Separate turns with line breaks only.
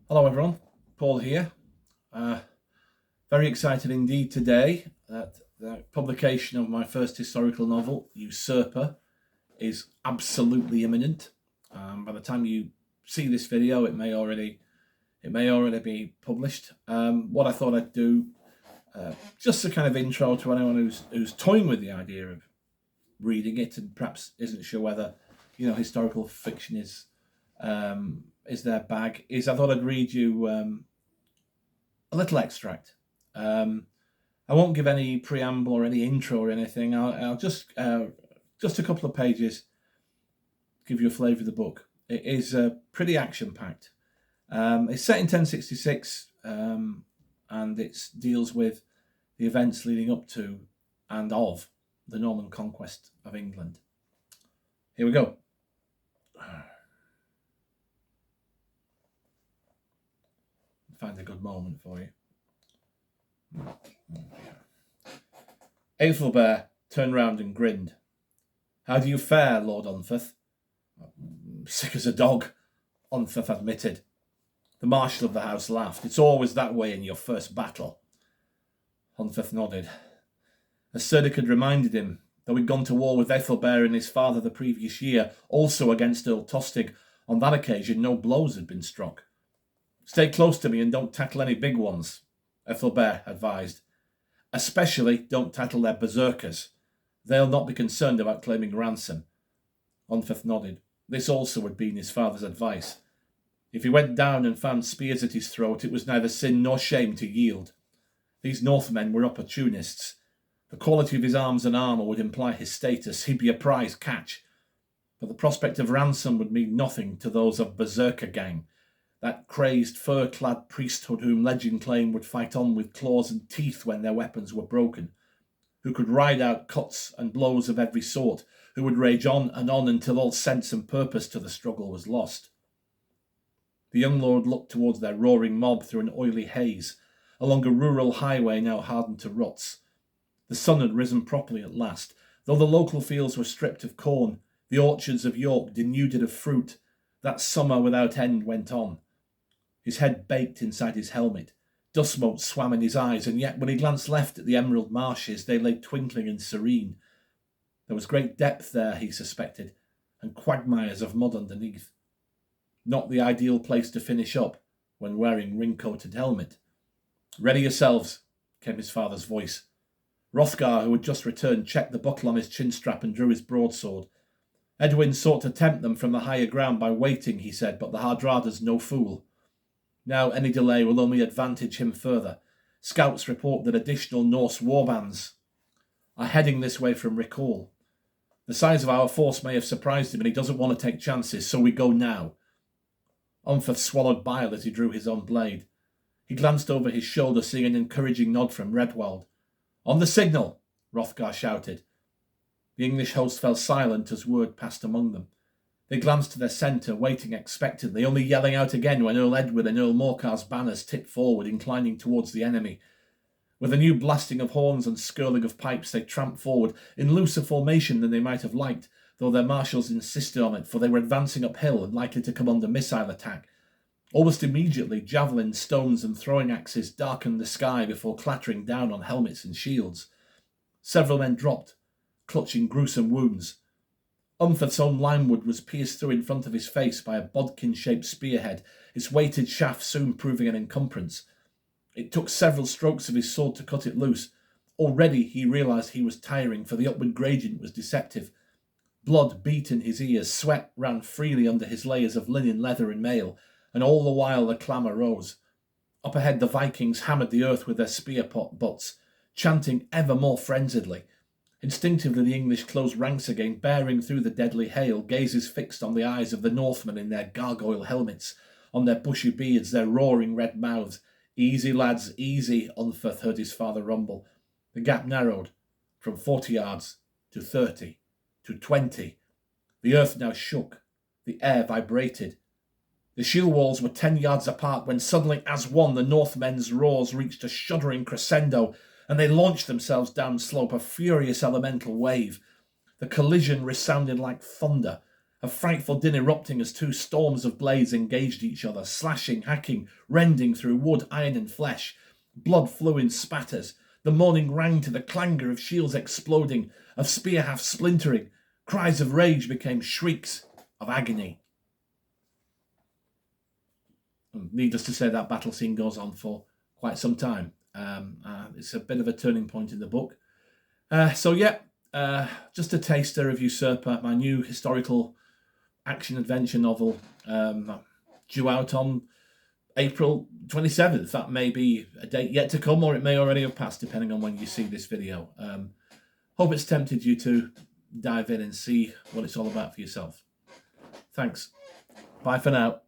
Hello everyone, Paul here. Very excited indeed today that the publication of my first historical novel, Usurper, is absolutely imminent. By the time you see this video, it may already be published. What I thought I'd do, just a kind of intro to anyone who's toying with the idea of reading it and perhaps isn't sure whether historical fiction is their bag, is I thought I'd read you a little extract. I won't give any preamble or any intro or anything. I'll just a couple of pages give you a flavour of the book. It is pretty action-packed. It's set in 1066 and it deals with the events leading up to and of the Norman conquest of England. Here we go. Find a good moment for you. Ethelbert turned round and grinned. "How do you fare, Lord Unferth?" "Sick as a dog," Unferth admitted. The marshal of the house laughed. "It's always that way in your first battle." Unferth nodded. As Cerdic had reminded him, though he'd gone to war with Ethelbert and his father the previous year, also against Earl Tostig, on that occasion no blows had been struck. "Stay close to me and don't tackle any big ones," Ethelbert advised. "Especially don't tackle their berserkers. They'll not be concerned about claiming ransom." Unferth nodded. This also had been his father's advice. If he went down and found spears at his throat, it was neither sin nor shame to yield. These Northmen were opportunists. The quality of his arms and armour would imply his status. He'd be a prize catch. But the prospect of ransom would mean nothing to those of Berserker Gang, that crazed, fur-clad priesthood whom legend claimed would fight on with claws and teeth when their weapons were broken, who could ride out cuts and blows of every sort, who would rage on until all sense and purpose to the struggle was lost. The young lord looked towards their roaring mob through an oily haze, along a rural highway now hardened to ruts. The sun had risen properly at last, though the local fields were stripped of corn, the orchards of York denuded of fruit. That summer without end went on. His head baked inside his helmet. Dust motes swam in his eyes, and yet when he glanced left at the emerald marshes, they lay twinkling and serene. There was great depth there, he suspected, and quagmires of mud underneath. Not the ideal place to finish up when wearing ring-coat and helmet. "Ready yourselves," came his father's voice. Hrothgar, who had just returned, checked the buckle on his chin-strap and drew his broadsword. "Edwin sought to tempt them from the higher ground by waiting," he said, "but the Hardrada's no fool. Now any delay will only advantage him further. Scouts report that additional Norse warbands are heading this way from Rickall. The size of our force may have surprised him and he doesn't want to take chances, so we go now." Unferth swallowed bile as he drew his own blade. He glanced over his shoulder, seeing an encouraging nod from Redwald. "On the signal!" Hrothgar shouted. The English host fell silent as word passed among them. They glanced to their centre, waiting expectantly, only yelling out again when Earl Edward and Earl Morcar's banners tipped forward, inclining towards the enemy. With a new blasting of horns and skirling of pipes, they tramped forward, in looser formation than they might have liked, though their marshals insisted on it, for they were advancing uphill and likely to come under missile attack. Almost immediately, javelins, stones and throwing axes darkened the sky before clattering down on helmets and shields. Several men dropped, clutching gruesome wounds. Unferth's own limewood was pierced through in front of his face by a bodkin-shaped spearhead, its weighted shaft soon proving an encumbrance. It took several strokes of his sword to cut it loose. Already he realised he was tiring, for the upward gradient was deceptive. Blood beat in his ears, sweat ran freely under his layers of linen, leather and mail, and all the while the clamour rose. Up ahead the Vikings hammered the earth with their spear butts, chanting ever more frenziedly. Instinctively the English closed ranks again, bearing through the deadly hail, gazes fixed on the eyes of the Northmen in their gargoyle helmets, on their bushy beards, their roaring red mouths. "Easy, lads, easy," Unferth heard his father rumble. The gap narrowed, from 40 yards to 30 to 20. The earth now shook, the air vibrated. The shield walls were 10 yards apart when suddenly, as one, the Northmen's roars reached a shuddering crescendo, and they launched themselves down slope, a furious elemental wave. The collision resounded like thunder. A frightful din erupting as two storms of blades engaged each other, slashing, hacking, rending through wood, iron, and flesh. Blood flew in spatters. The morning rang to the clangour of shields exploding, of spear hafts splintering. Cries of rage became shrieks of agony. And needless to say, that battle scene goes on for quite some time. It's a bit of a turning point in the book. Just a taster of Usurper, my new historical action-adventure novel, due out on April 27th. That may be a date yet to come, or it may already have passed, depending on when you see this video. Hope it's tempted you to dive in and see what it's all about for yourself. Thanks. Bye for now.